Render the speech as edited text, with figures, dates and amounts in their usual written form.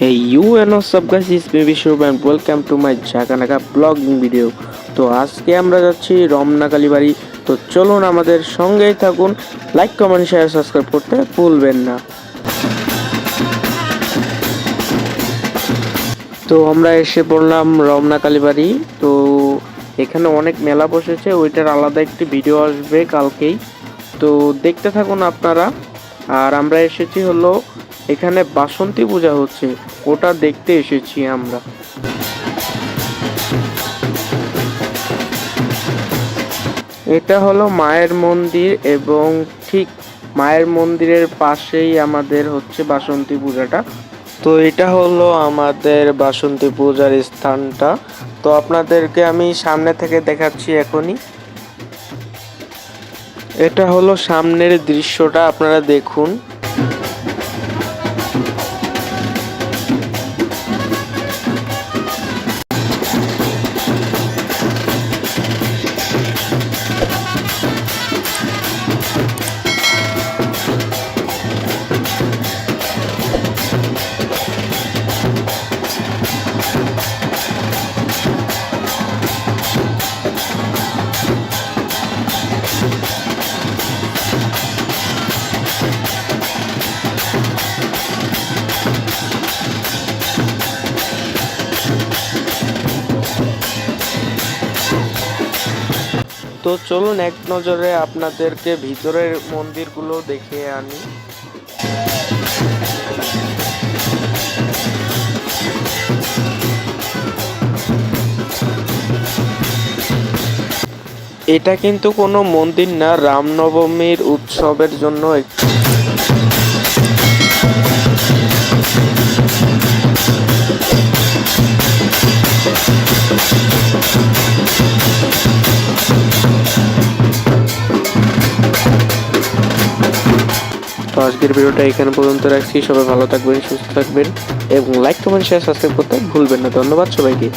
Hey you and what's up guys, it's me Vishnu and welcome to my ঝাঁকানাকা blogging video. তো আজকে আমরা যাচ্ছি রমনা কালীবাড়ি। তো চলুন আমাদের সঙ্গেই থাকুন, লাইক কমেন্ট শেয়ার সাবস্ক্রাইব করতে ভুলবেন না। তো আমরা এসে পড়লাম রমনা কালীবাড়ি। তো এখানে অনেক মেলা বসেছে, ওইটার আলাদা একটি ভিডিও আসবে কালকেই, তো দেখতে থাকুন আপনারা। আর আমরা এসেছি হলো এখানে বাসন্তী পূজা হচ্ছে, ওটা দেখতে এসেছি আমরা। এটা হলো মায়ের মন্দির এবং ঠিক মায়ের মন্দিরের পাশেই আমাদের হচ্ছে বাসন্তী পূজাটা। তো এটা হলো আমাদের বাসন্তী পূজার স্থানটা। তো আপনাদেরকে আমি সামনে থেকে দেখাচ্ছি এখনই। এটা হলো সামনের দৃশ্যটা, আপনারা দেখুন। তো চলুন এক নজরে আপনাদেরকে ভিতরের মন্দিরগুলো দেখে আনি। এটা কিন্তু কোনো মন্দির না, রামনবমীর উৎসবের জন্য তো আজকের ভিডিওটা এখানে পর্যন্ত রাখছি। সবাই ভালো থাকবেন, সুস্থ থাকবেন এবং লাইক কমেন্ট শেয়ার সাবস্ক্রাইব করতে ভুলবেন না। ধন্যবাদ সবাইকে।